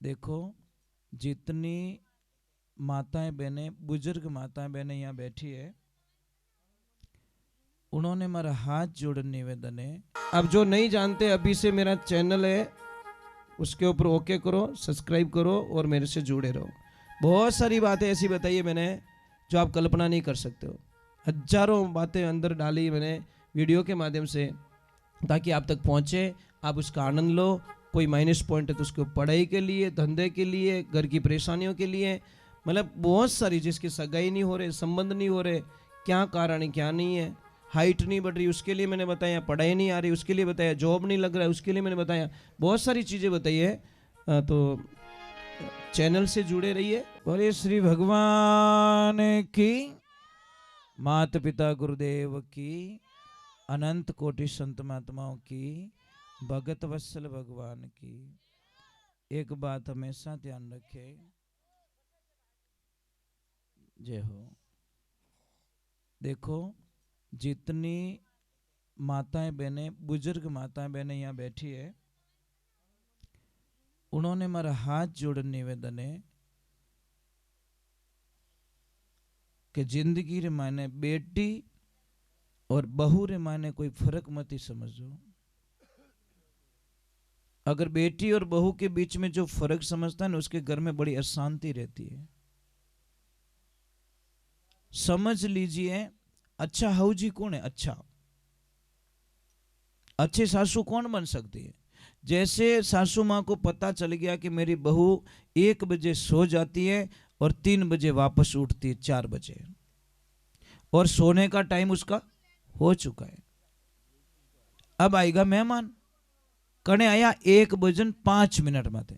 देखो, जितनी माताएं बहनें, बुजुर्ग माताएं बहनें यहाँ बैठी है, उन्होंने मेरा हाथ जोड़ निवेदन है। अब जो नहीं जानते, अभी से मेरा चैनल है उसके ऊपर ओके करो, सब्सक्राइब करो और मेरे से जुड़े रहो। बहुत सारी बातें ऐसी बताई है मैंने जो आप कल्पना नहीं कर सकते हो। हजारों बातें अंदर डाली मैंने वीडियो के माध्यम से, ताकि आप तक पहुंचे, आप उसका आनंद लो। कोई माइनस पॉइंट है तो उसको पढ़ाई के लिए, धंधे के लिए, घर की परेशानियों के लिए, मतलब बहुत सारी, जिसकी सगाई नहीं हो रहे, संबंध नहीं हो रहे, क्या कारण है क्या नहीं है, हाइट नहीं बढ़ रही उसके लिए मैंने बताया, पढ़ाई नहीं आ रही उसके लिए बताया, जॉब नहीं लग रहा है उसके लिए मैंने बताया, बहुत सारी चीज़ें बताई है। तो चैनल से जुड़े रहिए। बोले श्री भगवान की, माता पिता गुरुदेव की, अनंत कोटि संत महात्माओं की, भगत वत्सल भगवान की। एक बात हमेशा ध्यान रखे, जय हो। देखो, जितनी माताएं बहनें, बुजुर्ग माताएं बहनें यहाँ बैठी है, उन्होंने मेरा हाथ जोड़ निवेदन है कि जिंदगी रे मायने बेटी और बहू रे मायने कोई फर्क मत ही समझो। अगर बेटी और बहू के बीच में जो फर्क समझता है ना, उसके घर में बड़ी अशांति रहती है। समझ लीजिए, अच्छा हाउजी कौन है? अच्छा अच्छे सासू कौन बन सकती है? जैसे सासू माँ को पता चल गया कि मेरी बहू 1 बजे सो जाती है और 3 बजे वापस उठती है 4 बजे, और सोने का टाइम उसका हो चुका है। अब आएगा मेहमान, कने आया 1:05 माते,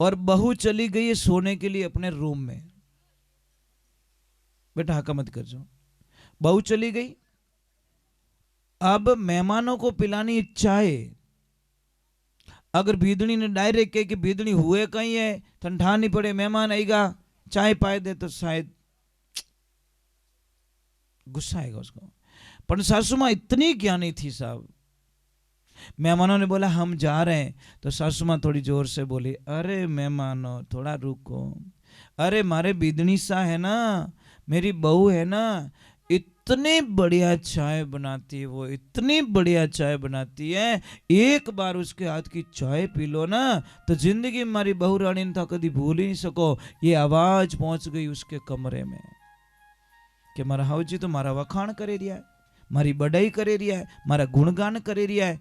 और बहू चली गई है सोने के लिए अपने रूम में। बेटा हका मत कर जाओ, बहू चली गई। अब मेहमानों को पिलानी चाय। अगर भीदड़ी ने डायरेक्ट कहे कि भीदड़ी हुए कहीं है, ठंडा नहीं पड़े, मेहमान आएगा, चाय पाए दे, तो शायद गुस्सा आएगा उसको। पर सासू माँ इतनी ज्ञानी थी साहब, मेहमानों ने बोला हम जा रहे हैं, तो सासू माँ थोड़ी जोर से बोली, अरे मेहमानों थोड़ा रुको, अरे मारे बिदनी सा है ना, मेरी बहू है ना, इतनी बढ़िया चाय बनाती है वो, इतनी बढ़िया चाय बनाती है, एक बार उसके हाथ की चाय पी लो ना तो जिंदगी में मारी बहू रानी ने तो कभी भूल ही नहीं सको। ये आवाज पहुंच गई उसके कमरे में कि मारा हाउजी तो मारा वखाण करे रिया है, मारी बड़ाई करे रिया है, मारा गुणगान करे रिया है।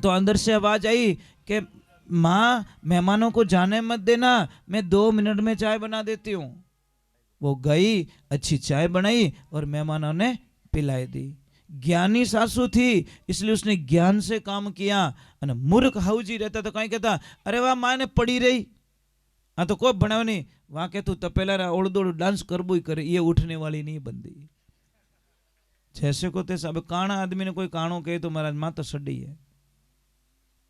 तो अंदर से आवाज आई कि माँ मेहमानों को जाने मत देना, मैं 2 मिनट में चाय बना देती हूँ। वो गई, अच्छी चाय बनाई और मेहमानों ने पिलाई दी। ज्ञानी सासू थी, इसलिए उसने ज्ञान से काम किया। અને મૂર્ખ હાઉજી રહેતા તો કઈ કહેતા, અરે વાહ માને પડી રહી, આ તો કોઈ ભણાવ નહીં, વાં કે તું તપેલા ઓળદોड़ डांस करबो ही करे, ये उठने वाली नहीं बंदी। जैसे को तैसे, अब काणा आदमी ने कोई काणो कहे तो महाराज माँ तो सड़ी है।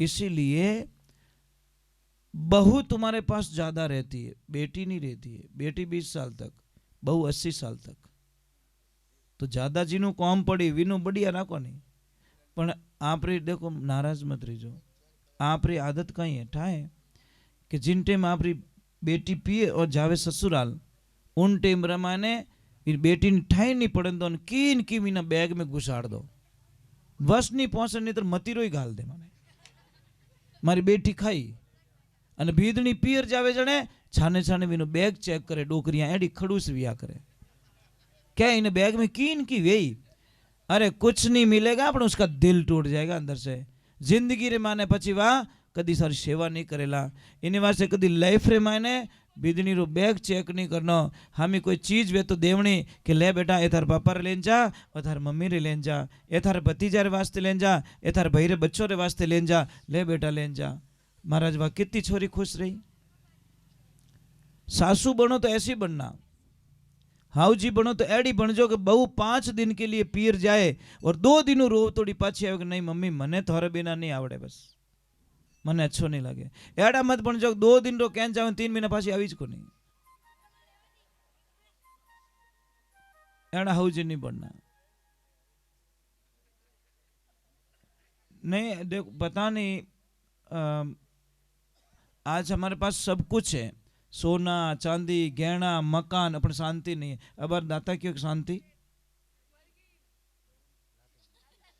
इसीलिए बहू तुम्हारे पास ज्यादा रहती है, बेटी नहीं रहती है। बेटी 20 साल तक, बहू 80 साल तक। तो ज्यादा जीनु कॉम पड़ी वीनु बढ़िया राखो नहीं। पण आपरी देखो, नाराज मत रहीजो, आपरी आदत कहीं है ठाए कि जिन टाइम आपरी बेटी पिए और जावे ससुराल, उन टाइम रमाने बेटी ने ठाई नहीं पड़े तो कीन की मीना बैग में घुसाड़ दो, बस नहीं पहुंचे, नहीं तो मतीरो ही घाल दे माने। मारी बेटी खाई અને ભીદની પિયર જાવે જણે છાને છાને વીનો બેગ ચેક કરે, ડોકરિયા એડી ખડूस विया करे, क्या इन बैग में कीन की वेई, अरे कुछ नहीं मिलेगा पर उसका दिल टूट जाएगा अंदर से। जिंदगी रे माने पची वाह कदी सारी सेवा नहीं करेला, इन वास्ते कदी लाइफ रे माने बीदनी रो बैग चेक नहीं करनो। हमें कोई चीज वे तो देवनी कि ले बेटा ए थार पापा रे लेन जा, ओ थार मम्मी रे लेन जा, ए थार भतीजा रे वास्ते लेन जा, ए थार भाई रे बच्चों रे वास्ते लेन जा, ले बेटा लेन जा। महाराज वाह कितनी छोरी खुश रही। सासू बनो तो ऐसी बनना, हाउजी बनो तो एडी बनजो कि बहू 5 दिन के लिए पीर जाए और 2 दिन रो तोड़ी पाछी आवे कि नहीं मम्मी मने थोड़े बिना नहीं आवड़े, बस मने अच्छो नहीं लगे। एड़ा मत बनजो 2 दिन रो कैन जावे 3 महीना पाछी आवी ज को नहीं। एड़ा हाउजी नहीं बनना। नहीं देखो, पता नहीं आज हमारे पास सब कुछ है, सोना चांदी गहना मकान, अपन शांति नहीं है। अब दाता क्यों शांति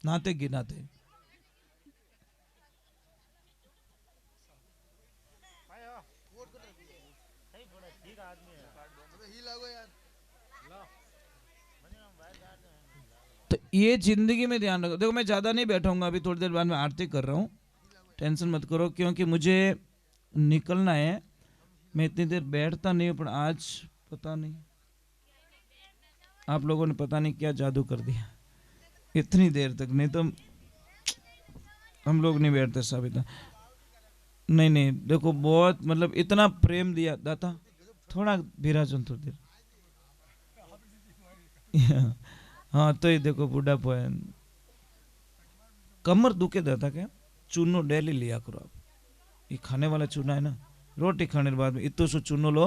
नाते गिनाते। तो ये जिंदगी में ध्यान रखो। देखो मैं ज्यादा नहीं बैठाऊंगा, अभी थोड़ी देर बाद में आरती कर रहा हूँ, टेंशन मत करो, क्योंकि मुझे निकलना है। मैं इतनी देर बैठता नहीं हूँ, पर आज पता नहीं आप लोगों ने पता नहीं क्या जादू कर दिया इतनी देर तक, नहीं तो हम लोग नहीं बैठते सब इतना। नहीं नहीं देखो बहुत मतलब इतना प्रेम दिया दाता। थोड़ा विराजन थोड़ी देर हाँ तो ये देखो बुढ़ापा है, कमर दुखे दाता क्या, चूनो डेली लिया करो आप। ये खाने वाला चूना है ना, रोटी खाने के बाद में इतना सो चूनो लो,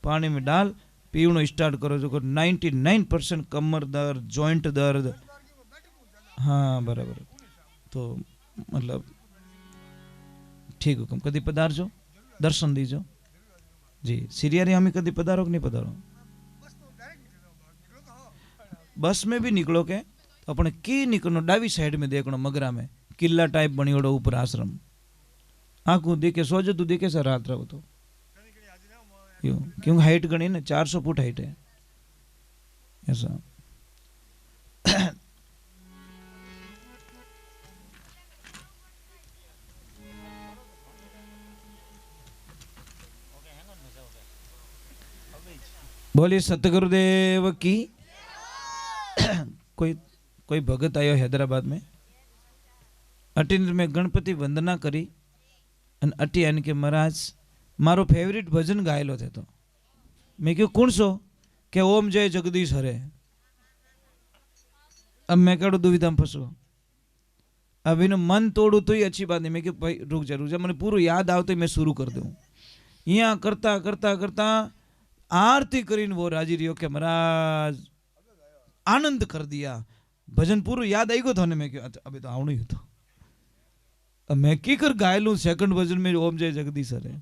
पानी में डाल पीवनो स्टार्ट करो, जो 99% कमर दर्द जॉइंट दर्द। हाँ बराबर, तो मतलब ठीक हुकम कदी पधारजो, दर्शन दीजो जी। सीरिया रे हमें कदी पधारो कि नहीं पधारो? बस में भी निकलो के तो अपने की निकलो डावी साइड में देखनो, मगरा में किला टाइप बनी ओडो ऊपर आश्रम, आंखों देखे सोजो तू देखे सर रात रहो तो क्योंकि हाइट गणी ना 400 फुट हाइट है ऐसा। बोलिए सतगुरुदेव की। कोई भगत आयो हैदराबाद में, अटी में गणपति वंदना करी अन अटी आने के महाराज मारो फेवरेट भजन गायलो थे। तो मैं क्यों कौन सो के ओम जय जगदीश हरे। अब मैं कड़ो दुविधा में फंसो, अब इन्हें मन तोड़ू तो ही अच्छी बात नहीं। मैं क्यों भाई रुक जा मैंने पूरा याद आओ तो मैं शुरू कर दूं। यहाँ करता करता करता आरती करीने वो राजी रियो के महाराज आनंद कर दिया, भजन पूरा याद आई गो था। मैं क्यों अभी तो आवणु ही तो अब मैं की कर गायलू सेकंड भजन में ओम जय जगदीश हरे,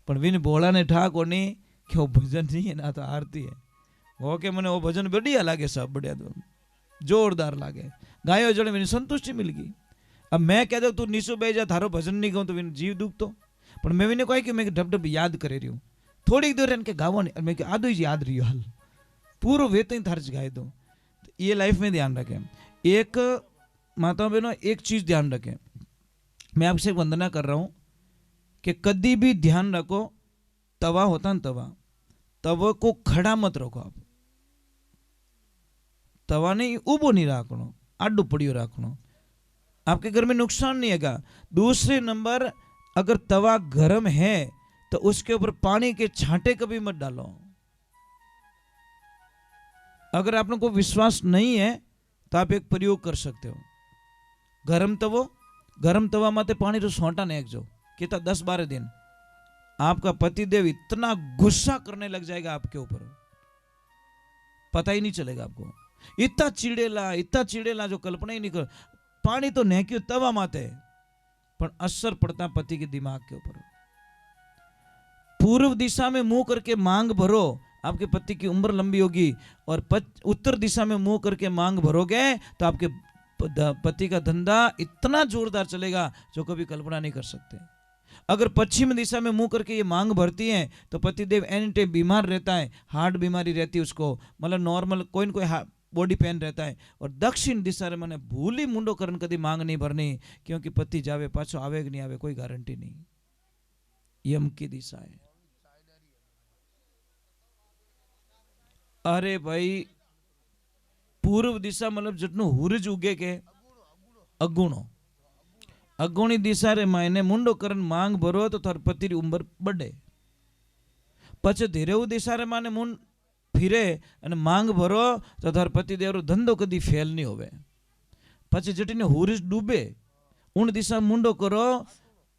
पर विन बोला ने ठा कोनी कि वो भजन नहीं है ना तो आरती है। वो के मैंने वो भजन बढ़िया लागे, सब बढ़िया तो जोरदार लागे, गायो जड़े मैंने संतुष्टि मिल गई। अब मैं कह दो तू नीसो बह जा थारो भजन नहीं गाऊं तो विन जीव दुख तो, पर मैं विने कही कि मैं ढब ढब याद करे रही हूँ थोड़ी देर इनके गावा नहीं, मैं आधो ही याद रही हाल पूरो वे तो थार गाय दो। तो ये लाइफ में ध्यान रखें। एक माता बहनों एक चीज ध्यान रखें, मैं आपसे वंदना कर रहा हूं कि कभी भी ध्यान रखो, तवा होता ना तवा को खड़ा मत रखो आप, तवा नहीं उबो नहीं रखनो, आडू पड़ियो रखनो, आपके घर में नुकसान नहीं है। दूसरे नंबर अगर तवा गर्म है तो उसके ऊपर पानी के छांटे कभी मत डालो। अगर आप लोगों को विश्वास नहीं है तो आप एक प्रयोग कर सकते हो, गरम तवा माते पानी रो सोंटा ने एक जो कितना 10-12 दिन आपका पतिदेव इतना गुस्सा करने लग जाएगा आपके ऊपर, पता ही नहीं चलेगा आपको। इतना चिड़ेला जो कल्पना ही नहीं कर। पानी तो नेक्यो तवा माते पर असर पड़ता पति के दिमाग के ऊपर। पूर्व दिशा में मुंह करके मांग भरो, आपके पति की उम्र लंबी होगी, और उत्तर दिशा में मुंह करके मांग भरोगे तो आपके पति का धंधा इतना जोरदार चलेगा जो कभी कल्पना नहीं कर सकते। अगर पश्चिम दिशा में मुंह करके ये मांग भरती है तो पतिदेव एनी टाइम बीमार रहता है, हार्ट बीमारी रहती है उसको, मतलब नॉर्मल कोई न कोई बॉडी पेन रहता है। और दक्षिण दिशा में मैंने भूली मुंडो करन कदी मांग नहीं भरनी, क्योंकि पति जावे पाछो आवे कि नहीं आवे कोई गारंटी नहीं। यम की दिशा है। अरे भाई पूर्व दिशा मतलब जितनो हुरज उगे के अगुणी दिशा रे मायने मुंडो करन मांग भरो तो थार पति री उम्र बढ़े। पछे धीरेऊ दिशा रे माने मुंड फिरे अने मांग भरो तो थार पति देव रो धंधो कदी फेल नहीं होवे। पछे जटीने हुरज डूबे उन दिशा मुंडो करो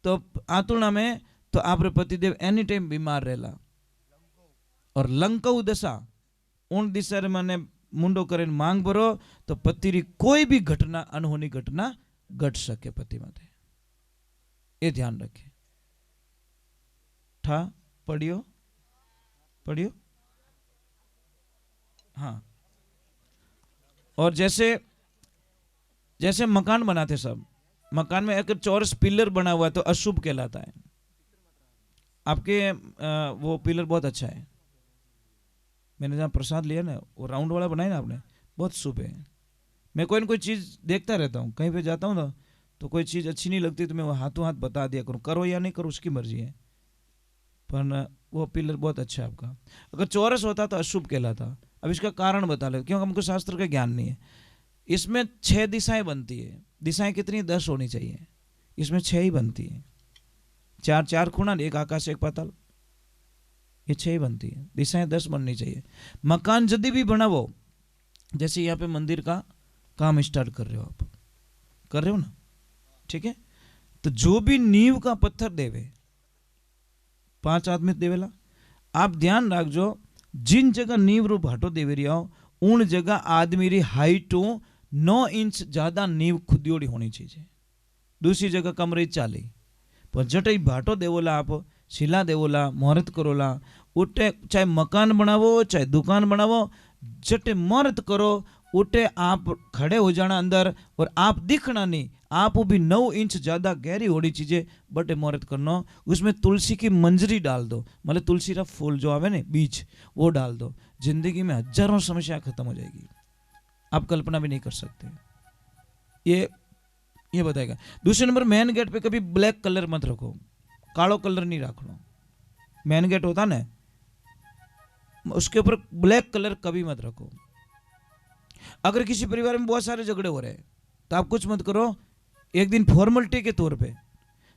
तो आतुणा में तो आपरे पतिदेव एनी टाइम बीमार रहेला। और लंकऊ दशा उन दिशा रे माने मुंडो करे मांग भरो तो पति री कोई भी घटना अनहोनी घटना घट सके पति माते, ये ध्यान रखे। ठा पढ़ियो पढ़ियो। हाँ, और जैसे जैसे मकान बनाते सब, मकान में अगर चौरस पिलर बना हुआ है तो अशुभ कहलाता है। आपके वो पिलर बहुत अच्छा है, मैंने जहाँ प्रसाद लिया ना वो राउंड वाला बनाया ना आपने, बहुत शुभ है। मैं कोई ना कोई चीज़ देखता रहता हूँ, कहीं पे जाता हूँ ना तो कोई चीज़ अच्छी नहीं लगती तो मैं वो हाथों हाथ बता दिया करूँ, करो या नहीं करो उसकी मर्जी है, पर वो पिलर बहुत अच्छा है आपका। अगर चौरस होता तो अशुभ कहलाता। अब इसका कारण बता लो, क्योंकि हमको शास्त्र का ज्ञान नहीं है। इसमें 6 दिशाएं बनती है, दिशाएं कितनी 10 होनी चाहिए, इसमें 6 ही बनती है। 4 खूणा, एक आकाश एक पाताल, ये 6 ही बनती है, दिशाएं 10 बननी चाहिए। मकान जब भी बनावो, जैसे यहाँ पे मंदिर का काम स्टार्ट कर रहे हो, आप कर रहे हो ना, ठीक है, तो जो भी नींव का पत्थर देवे 5 आदमी देवेला, आप ध्यान रखो जिन जगह नींव रू भाटो देवे रहा हो उन जगह आदमी री हाइट 9 इंच ज्यादा नींव खुदियोड़ी होनी चाहिए, दूसरी जगह कम रही 40। पर जटे भाटो देवोला, आप शिला देवोला, मुहूर्त करोला, उठे चाहे मकान बनावो चाहे दुकान बनावो, जटे मुहूर्त करो उठे आप खड़े हो जाना अंदर, और आप दिखना नहीं, आप भी 9 इंच ज्यादा गहरी होनी चीजें बटे मुहूर्त करना। उसमें तुलसी की मंजरी डाल दो, मतलब तुलसी का फूल जो आवे ने बीज वो डाल दो, जिंदगी में हजारों समस्या खत्म हो जाएगी, आप कल्पना भी नहीं कर सकते। ये बताएगा। दूसरे नंबर, मेन गेट पे कभी ब्लैक कलर मत रखो, कालो कलर नहीं रखना। मेन गेट होता ना उसके ऊपर ब्लैक कलर कभी मत रखो। अगर किसी परिवार में बहुत सारे झगड़े हो रहे हैं तो आप कुछ मत करो, एक दिन फॉर्मेलिटी के तौर पे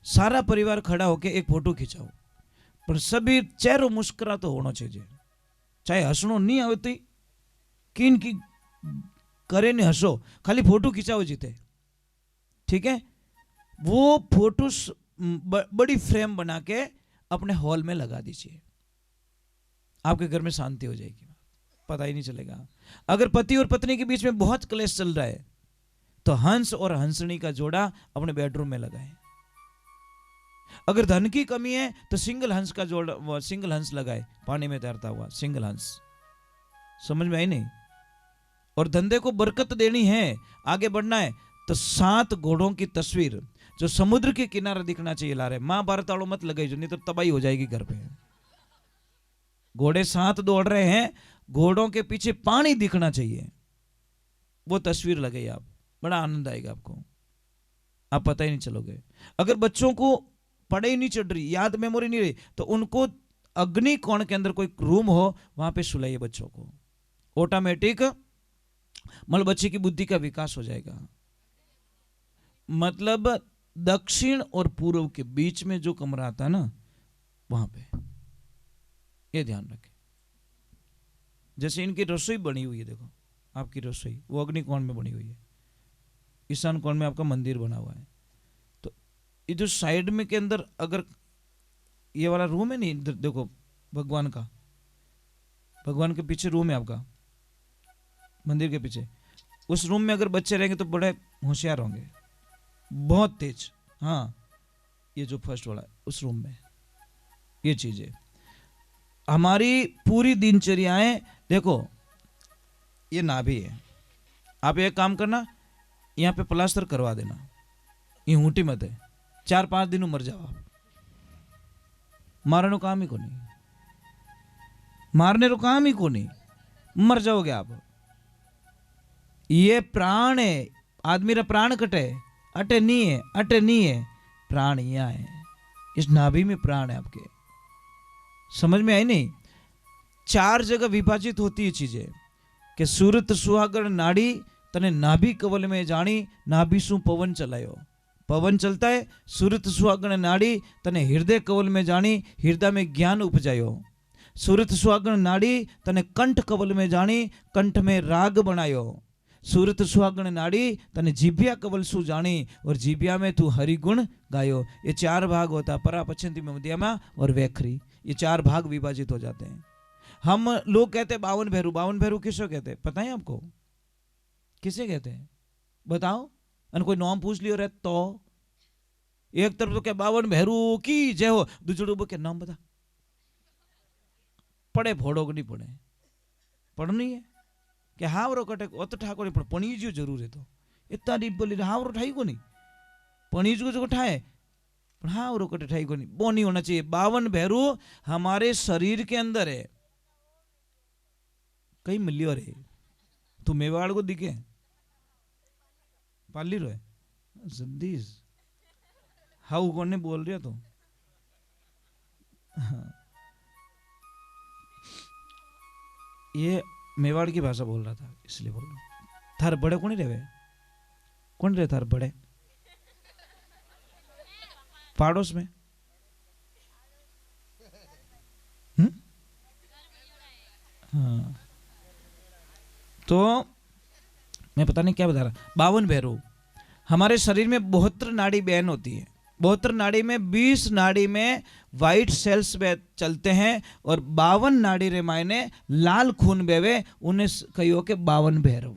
सारा परिवार खड़ा होके एक फोटो खिंचाओ, पर सभी चेहरों मुस्कुरा तो होना चाहिए, चाहे हंसनो नहीं आवती किन की करे नहीं हंसो, खाली फोटो खिंचाओ जीते, ठीक है। वो फोटो बड़ी फ्रेम बना के अपने हॉल में लगा दीजिए, आपके घर में शांति हो जाएगी, पता ही नहीं चलेगा। अगर पति और पत्नी के बीच में बहुत क्लेश चल रहा है तो हंस और हंसनी का जोड़ा अपने बेडरूम में लगाएं। अगर धन की कमी है तो सिंगल हंस का जोड़ा, सिंगल हंस लगाए, पानी में तैरता हुआ सिंगल हंस। समझ में आई नहीं? और धंधे को बरकत देनी है, आगे बढ़ना है, तो 7 घोड़ों की तस्वीर जो समुद्र के किनारे दिखना चाहिए ला रहे। महाभारत वालों मत लगाई जो, नहीं तो तबाही हो जाएगी घर पे। घोड़े 7 दौड़ रहे हैं, घोड़ों के पीछे पानी दिखना चाहिए, वो तस्वीर लगाई आप, बड़ा आनंद आएगा आपको, आप पता ही नहीं चलोगे। अगर बच्चों को पढ़ाई नहीं चढ़ रही, याद मेमोरी नहीं रही, तो उनको अग्नि कोण के अंदर कोई रूम हो वहां पे सुलाइए बच्चों को, ऑटोमेटिक मतलब बच्चे की बुद्धि का विकास हो जाएगा। मतलब दक्षिण और पूर्व के बीच में जो कमरा आता है ना वहां पे, ये ध्यान रखें। जैसे इनकी रसोई बनी हुई है, देखो आपकी रसोई वो अग्नि कोण में बनी हुई है, ईशान कोण में आपका मंदिर बना हुआ है, तो ये जो साइड में के अंदर अगर ये वाला रूम है नहीं, इधर देखो भगवान का, भगवान के पीछे रूम है आपका मंदिर के पीछे, उस रूम में अगर बच्चे रहेंगे तो बड़े होशियार होंगे, बहुत तेज। हाँ, ये जो फर्स्ट वाला उस रूम में, ये चीजें हमारी पूरी दिनचर्याएं देखो, ये नाभि है, आप एक काम करना, यहाँ पे प्लास्टर करवा देना, ये ऊँटी मत है, 4-5 दिन मर जाओ आप, मारने काम ही को नहीं, मारने को काम ही को नहीं, मर जाओगे आप। ये प्राण है, आदमी रा प्राण कटे, अटे नहीं है, अटे नहीं है, प्राण यहाँ है, इस नाभि में प्राण है आपके। समझ में आई नहीं? 4 जगह विभाजित होती है चीजें कि सूरत सुहागण नाड़ी तने नाभि कवल में जानी, नाभि सु पवन चलायो, पवन चलता है, सूरत सुहागण नाड़ी तने हृदय कवल में जानी, हृदय में ज्ञान उपजायो, सूरत सुहागण नाड़ी तने कंठ कवल में जानी, कंठ में राग बनायो, सूरत सुहागण नाड़ी तने जीभिया कवल सु जानी, और जीभिया में तू हरिगुण गायो। ये 4 भाग होता, परा पछंती में मध्यमा और वैखरी, ये 4 भाग विभाजित हो जाते हैं। हम लोग कहते हैं 52 भैरू, 52 भैरू किसको कहते हैं पता है आपको? किसे कहते हैं बताओ? अन कोई नाम पूछ लियो रे तो एक तरफ तो क्या 52 भैरू की जय हो, दूसरे के नाम बता, पड़े फोड़ो कि नहीं पड़े पढ़नी है कि हावरो कटे ओ तो ठाकुर पण पणीजो जरूर है तो इतना डीप बोली हावरो ठाई को नहीं पणीजो जो ठाए पण हावरो कटे ठाई को नहीं वो नहीं होना चाहिए 52 भैरू हमारे शरीर के अंदर है कई मिलियो रे तू मेवाड़ को दिखे पाली रो है जद्दीज हाउ कौन ने बोल रहा तो हाँ। ये मेवाड़ की भाषा बोल रहा था इसलिए बोल रहा थार बड़े कौन रहे कौन रहे थार बड़े पाड़ोस में हाँ तो मैं पता नहीं क्या बता रहा 52 भैरू हमारे शरीर में 72 नाड़ी बहन होती है 72 नाड़ी में 20 नाड़ी में वाइट सेल्स चलते हैं और 52 नाड़ी रे मायने लाल खून बेवे उन्हें कहियो के 52 भैरव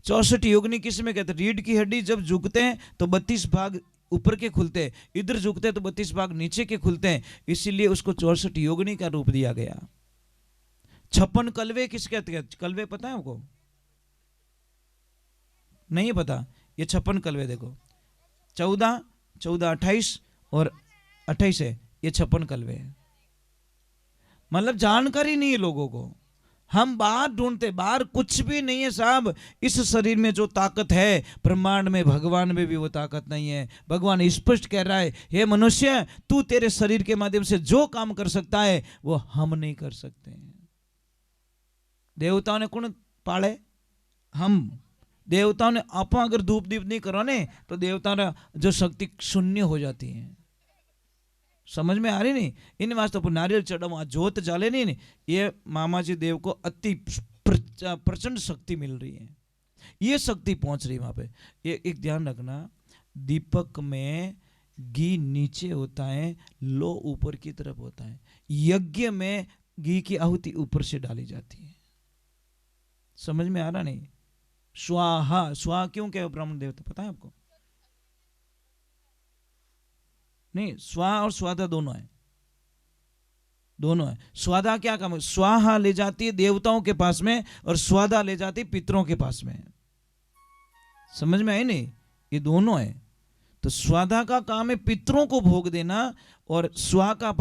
64 योगिनी किस में कहते हैं रीढ़ की हड्डी जब झुकते हैं तो 32 भाग ऊपर के खुलते हैं इधर झुकते हैं तो 32 भाग नीचे के खुलते हैं इसीलिए उसको 64 योगिनी का रूप दिया गया 56 कलवे किस कहते हैं कलवे पता है आपको नहीं पता ये 56 कलवे देखो 14 28 और 28 है ये 56 कलवे है मतलब जानकारी नहीं है लोगों को हम बाहर ढूंढते बाहर कुछ भी नहीं है साहब इस शरीर में जो ताकत है ब्रह्मांड में भगवान में भी वो ताकत नहीं है भगवान स्पष्ट कह रहा है हे मनुष्य तू तेरे शरीर के माध्यम से जो काम कर सकता है वो हम नहीं कर सकते देवताओं ने कौन पाले हम देवताओं ने आप अगर धूप दीप नहीं करो ने तो देवताओं ने जो शक्ति शून्य हो जाती है समझ में आ रही नहीं इन वास्ते पर नारियल चढ़ाओ जोत जाले नहीं ये मामा जी देव को अति प्रचंड शक्ति मिल रही है ये शक्ति पहुंच रही वहां पे ये एक ध्यान रखना दीपक में घी नीचे होता है लो ऊपर की तरफ होता है यज्ञ में घी की आहुति ऊपर से डाली जाती है समझ में आ रहा नहीं स्वाहा स्वाहा क्यों कहे ब्राह्मण देवता पता है आपको नहीं स्वाहा और स्वादा दोनों है स्वादा क्या काम है स्वाहा ले जाती है देवताओं के पास में और स्वादा ले जाती है पितरों के पास में समझ में आई नहीं ये दोनों है तो स्वादा का काम है पितरों को भोग देना और स्वाहा का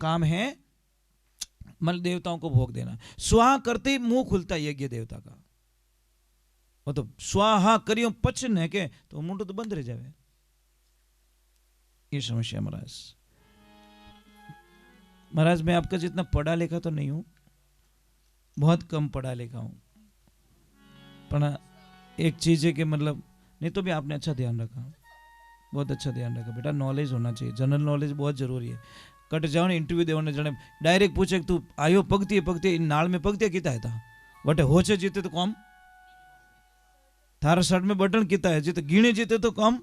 काम है मल देवताओं को भोग देना स्वाहा करते ही मुंह खुलता है यज्ञ देवता का वो तो स्वाहा करियो पचन है के तो मुंह तो बंद रह जाए ये समस्या महाराज मैं आपका जितना पढ़ा लिखा तो नहीं हूं बहुत कम पढ़ा लिखा हूं पर एक चीज है कि मतलब नहीं तो भी आपने अच्छा ध्यान रखा बहुत अच्छा ध्यान रखा बेटा नॉलेज होना चाहिए जनरल नॉलेज बहुत जरूरी है कट जाओ ने इंटरव्यू देने जने डायरेक्ट पूछे तू आयो पगती नाल में पगती किता है था बटे होचे जीते तो कम थारा शर्ट में बटन किता है जीते गिणे जीते तो कम